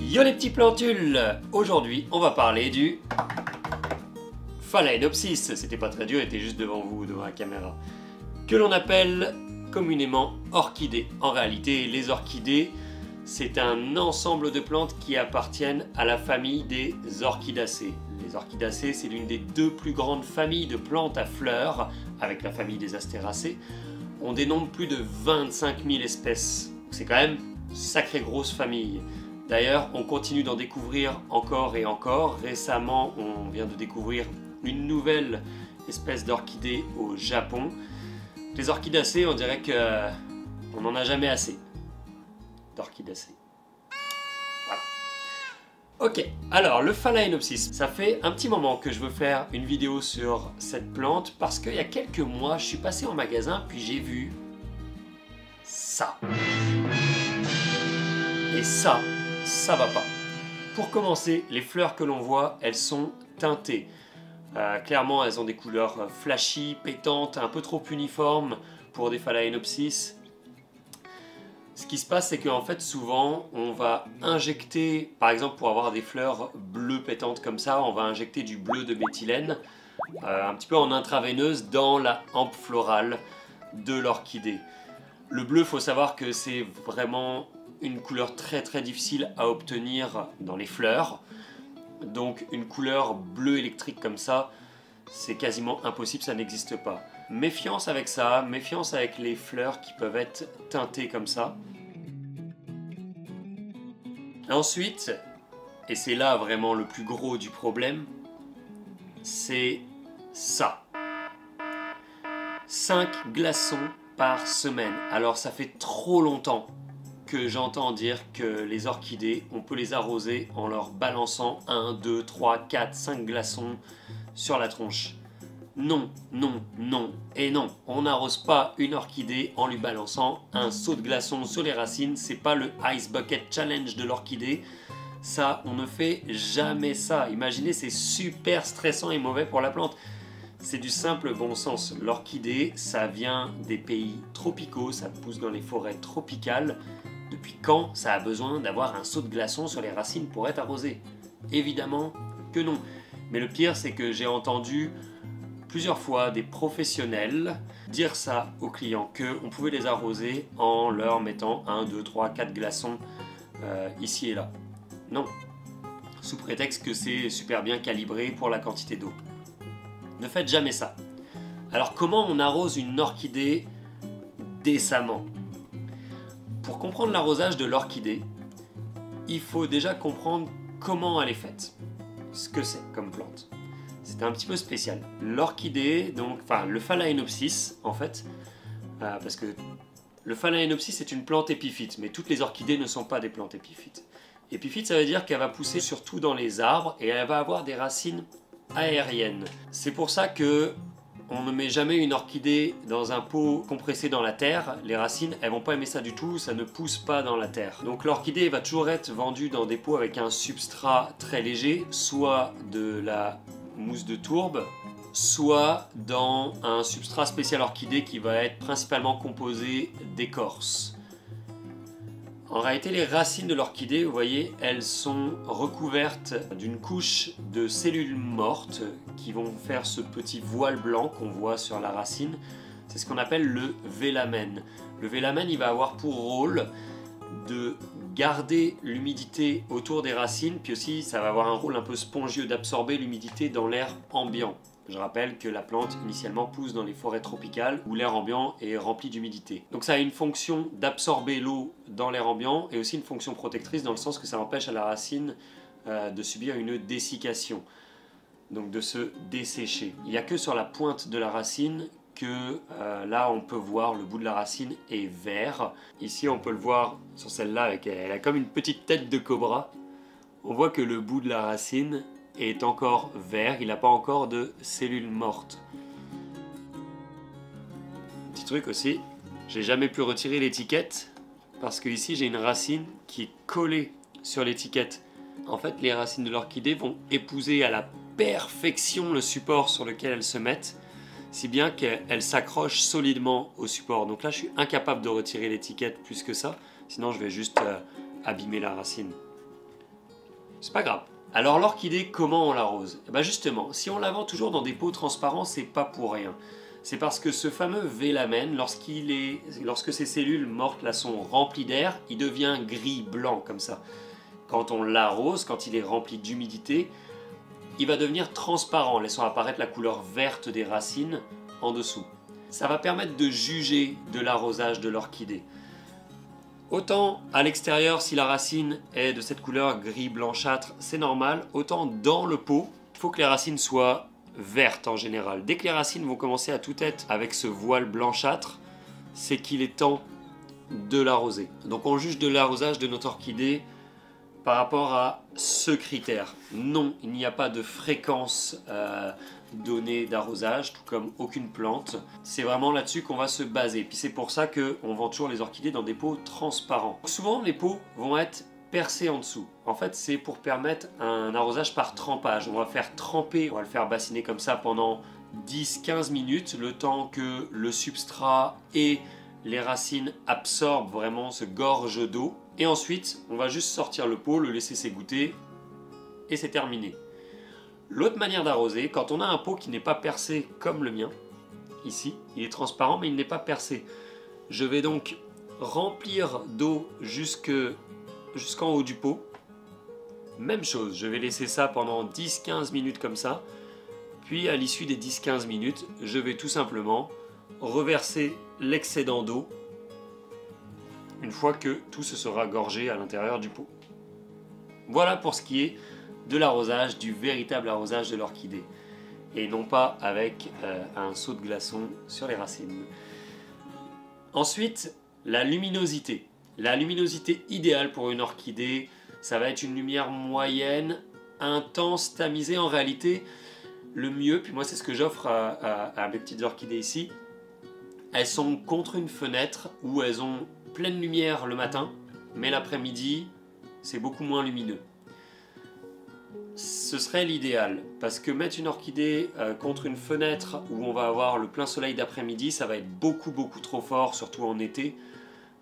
Yo les petits plantules! Aujourd'hui, on va parler du Phalaenopsis. C'était pas très dur, il était juste devant vous, devant la caméra. Que l'on appelle communément orchidées. En réalité, les orchidées, c'est un ensemble de plantes qui appartiennent à la famille des orchidacées. Les orchidacées, c'est l'une des deux plus grandes familles de plantes à fleurs, avec la famille des astéracées. On dénombre plus de 25 000 espèces. C'est quand même une sacrée grosse famille. D'ailleurs, on continue d'en découvrir encore et encore. Récemment, on vient de découvrir une nouvelle espèce d'orchidée au Japon. Les orchidacées, on dirait qu'on n'en a jamais assez d'orchidacées. Voilà. Ok, alors le Phalaenopsis, ça fait un petit moment que je veux faire une vidéo sur cette plante parce qu'il y a quelques mois, je suis passé en magasin puis j'ai vu ça. Et ça va pas. Pour commencer, les fleurs que l'on voit, elles sont teintées. Clairement, elles ont des couleurs flashy, pétantes, un peu trop uniformes pour des Phalaenopsis. Ce qui se passe, c'est qu'en fait, souvent, on va injecter, par exemple, pour avoir des fleurs bleues pétantes comme ça, on va injecter du bleu de méthylène, un petit peu en intraveineuse, dans la hampe florale de l'orchidée. Le bleu, il faut savoir que c'est vraiment une couleur très difficile à obtenir dans les fleurs. Donc une couleur bleu électrique comme ça, c'est quasiment impossible, ça n'existe pas. Méfiance avec ça, méfiance avec les fleurs qui peuvent être teintées comme ça. Ensuite, et c'est là vraiment le plus gros du problème, c'est ça. 5 glaçons par semaine. Alors ça fait trop longtemps que j'entends dire que les orchidées, on peut les arroser en leur balançant 1, 2, 3, 4, 5 glaçons sur la tronche. Non, non, non et non. On n'arrose pas une orchidée en lui balançant un seau de glaçons sur les racines. C'est pas le Ice Bucket Challenge de l'orchidée. Ça, on ne fait jamais ça. Imaginez, c'est super stressant et mauvais pour la plante. C'est du simple bon sens. L'orchidée, ça vient des pays tropicaux, ça pousse dans les forêts tropicales. Depuis quand ça a besoin d'avoir un seau de glaçons sur les racines pour être arrosé? Évidemment que non. Mais le pire, c'est que j'ai entendu plusieurs fois des professionnels dire ça aux clients, qu'on pouvait les arroser en leur mettant 1, 2, 3, 4 glaçons ici et là. Non. Sous prétexte que c'est super bien calibré pour la quantité d'eau. Ne faites jamais ça. Alors comment on arrose une orchidée décemment? Pour comprendre l'arrosage de l'orchidée, il faut déjà comprendre comment elle est faite. Ce que c'est comme plante. C'est un petit peu spécial. L'orchidée, donc, enfin le Phalaenopsis en fait, parce que le Phalaenopsis est une plante épiphyte, mais toutes les orchidées ne sont pas des plantes épiphytes. Épiphyte, ça veut dire qu'elle va pousser surtout dans les arbres et elle va avoir des racines aériennes. C'est pour ça que on ne met jamais une orchidée dans un pot compressé dans la terre. Les racines, elles vont pas aimer ça du tout, ça ne pousse pas dans la terre. Donc l'orchidée va toujours être vendue dans des pots avec un substrat très léger, soit de la mousse de tourbe, soit dans un substrat spécial orchidée qui va être principalement composé d'écorce. En réalité, les racines de l'orchidée, vous voyez, elles sont recouvertes d'une couche de cellules mortes qui vont faire ce petit voile blanc qu'on voit sur la racine. C'est ce qu'on appelle le vélamen. Le vélamen, il va avoir pour rôle de garder l'humidité autour des racines, puis aussi ça va avoir un rôle un peu spongieux d'absorber l'humidité dans l'air ambiant. Je rappelle que la plante initialement pousse dans les forêts tropicales où l'air ambiant est rempli d'humidité. Donc ça a une fonction d'absorber l'eau dans l'air ambiant et aussi une fonction protectrice dans le sens que ça empêche à la racine de subir une dessiccation, donc de se dessécher. Il n'y a que sur la pointe de la racine que là on peut voir le bout de la racine est vert. Ici on peut le voir sur celle-là, elle a comme une petite tête de cobra. On voit que le bout de la racine est encore vert, il n'a pas encore de cellules mortes. Petit truc aussi, j'ai jamais pu retirer l'étiquette parce que ici j'ai une racine qui est collée sur l'étiquette. En fait, les racines de l'orchidée vont épouser à la perfection le support sur lequel elles se mettent, si bien qu'elles s'accrochent solidement au support. Donc là, je suis incapable de retirer l'étiquette plus que ça, sinon je vais juste abîmer la racine. C'est pas grave. Alors l'orchidée, comment on l'arrose? Eh ben justement, si on la vend toujours dans des pots transparents, c'est pas pour rien. C'est parce que ce fameux vélamen, lorsque ces cellules mortes là sont remplies d'air, il devient gris-blanc comme ça. Quand on l'arrose, quand il est rempli d'humidité, il va devenir transparent, laissant apparaître la couleur verte des racines en dessous. Ça va permettre de juger de l'arrosage de l'orchidée. Autant à l'extérieur, si la racine est de cette couleur gris blanchâtre, c'est normal. Autant dans le pot, il faut que les racines soient vertes en général. Dès que les racines vont commencer à tout être avec ce voile blanchâtre, c'est qu'il est temps de l'arroser. Donc on juge de l'arrosage de notre orchidée par rapport à ce critère. Non, il n'y a pas de fréquence donnée d'arrosage, tout comme aucune plante. C'est vraiment là-dessus qu'on va se baser. Puis c'est pour ça qu'on vend toujours les orchidées dans des pots transparents. Souvent, les pots vont être percés en dessous. En fait, c'est pour permettre un arrosage par trempage. On va faire tremper, on va le faire bassiner comme ça pendant 10-15 minutes, le temps que le substrat et les racines absorbent vraiment ce gorge d'eau. Et ensuite, on va juste sortir le pot, le laisser s'égoutter et c'est terminé. L'autre manière d'arroser, quand on a un pot qui n'est pas percé comme le mien, ici, il est transparent mais il n'est pas percé. Je vais donc remplir d'eau jusqu'en haut du pot. Même chose, je vais laisser ça pendant 10-15 minutes comme ça. Puis à l'issue des 10-15 minutes, je vais tout simplement reverser l'excédent d'eau une fois que tout se sera gorgé à l'intérieur du pot. Voilà pour ce qui est de l'arrosage, du véritable arrosage de l'orchidée. Et non pas avec un seau de glaçon sur les racines. Ensuite, la luminosité. La luminosité idéale pour une orchidée, ça va être une lumière moyenne, intense, tamisée. En réalité, le mieux, puis moi c'est ce que j'offre à mes petites orchidées ici, elles sont contre une fenêtre où elles ont pleine lumière le matin, mais l'après-midi, c'est beaucoup moins lumineux. Ce serait l'idéal, parce que mettre une orchidée contre une fenêtre où on va avoir le plein soleil d'après-midi, ça va être beaucoup trop fort, surtout en été,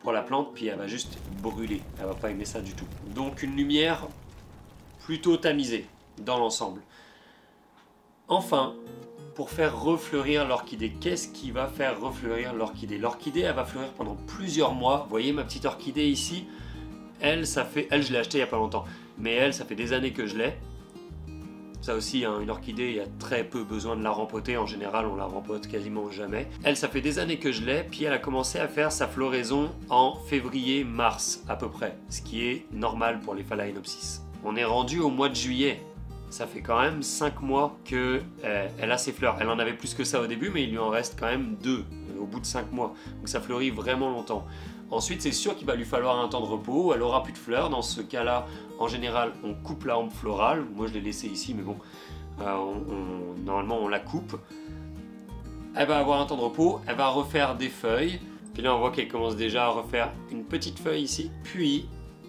pour la plante, puis elle va juste brûler, elle va pas aimer ça du tout. Donc une lumière plutôt tamisée dans l'ensemble. Enfin, pour faire refleurir l'orchidée, qu'est-ce qui va faire refleurir l'orchidée? L'orchidée, elle va fleurir pendant plusieurs mois. Vous voyez ma petite orchidée ici, elle, je l'ai achetée il n'y a pas longtemps, mais elle, ça fait des années que je l'ai. Ça aussi, hein, une orchidée, il y a très peu besoin de la rempoter. En général, on la rempote quasiment jamais. Elle, ça fait des années que je l'ai, puis elle a commencé à faire sa floraison en février-mars à peu près, ce qui est normal pour les Phalaenopsis. On est rendu au mois de juillet. Ça fait quand même 5 mois qu'elle a ses fleurs. Elle en avait plus que ça au début, mais il lui en reste quand même 2 au bout de 5 mois. Donc ça fleurit vraiment longtemps. Ensuite, c'est sûr qu'il va lui falloir un temps de repos. Elle aura plus de fleurs. Dans ce cas-là, en général, on coupe la hampe florale. Moi, je l'ai laissée ici, mais bon, normalement, on la coupe. Elle va avoir un temps de repos. Elle va refaire des feuilles. Puis là, on voit qu'elle commence déjà à refaire une petite feuille ici. Puis,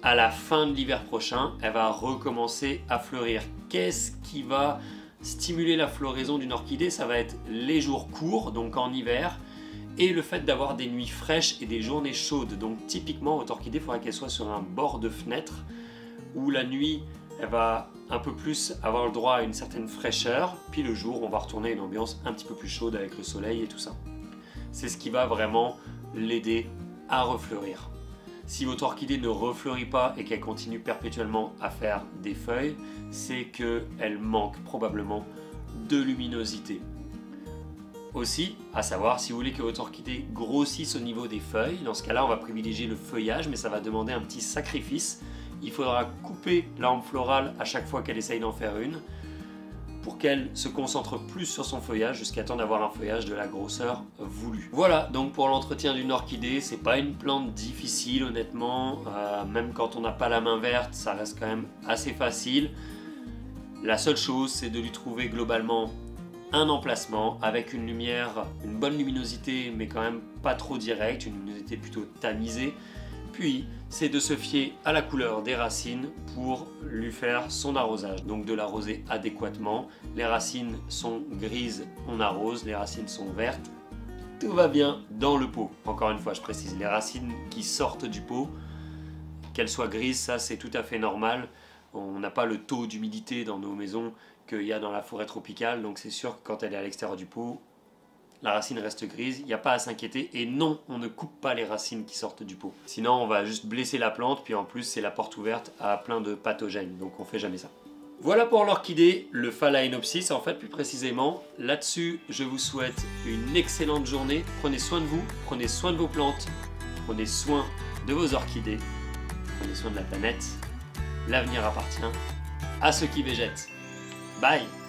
à la fin de l'hiver prochain, elle va recommencer à fleurir. Qu'est-ce qui va stimuler la floraison d'une orchidée? Ça va être les jours courts, donc en hiver, et le fait d'avoir des nuits fraîches et des journées chaudes. Donc typiquement, votre orchidée, il faudra qu'elle soit sur un bord de fenêtre où la nuit, elle va un peu plus avoir le droit à une certaine fraîcheur, puis le jour, on va retourner à une ambiance un petit peu plus chaude avec le soleil et tout ça. C'est ce qui va vraiment l'aider à refleurir. Si votre orchidée ne refleurit pas et qu'elle continue perpétuellement à faire des feuilles, c'est qu'elle manque probablement de luminosité. Aussi, à savoir, si vous voulez que votre orchidée grossisse au niveau des feuilles, dans ce cas-là, on va privilégier le feuillage, mais ça va demander un petit sacrifice. Il faudra couper la hampe florale à chaque fois qu'elle essaye d'en faire une, pour qu'elle se concentre plus sur son feuillage jusqu'à temps d'avoir un feuillage de la grosseur voulue. Voilà donc pour l'entretien d'une orchidée. C'est pas une plante difficile honnêtement, même quand on n'a pas la main verte, ça reste quand même assez facile. La seule chose, c'est de lui trouver globalement un emplacement avec une lumière, une bonne luminosité, mais quand même pas trop directe, une luminosité plutôt tamisée. Puis, c'est de se fier à la couleur des racines pour lui faire son arrosage. Donc de l'arroser adéquatement. Les racines sont grises, on arrose. Les racines sont vertes. Tout va bien dans le pot. Encore une fois, je précise, les racines qui sortent du pot, qu'elles soient grises, ça c'est tout à fait normal. On n'a pas le taux d'humidité dans nos maisons qu'il y a dans la forêt tropicale, donc c'est sûr que quand elle est à l'extérieur du pot, la racine reste grise, il n'y a pas à s'inquiéter. Et non, on ne coupe pas les racines qui sortent du pot. Sinon, on va juste blesser la plante, puis en plus, c'est la porte ouverte à plein de pathogènes, donc on fait jamais ça. Voilà pour l'orchidée, le Phalaenopsis en fait plus précisément. Là-dessus, je vous souhaite une excellente journée. Prenez soin de vous, prenez soin de vos plantes, prenez soin de vos orchidées, prenez soin de la planète. L'avenir appartient à ceux qui végètent. Bye!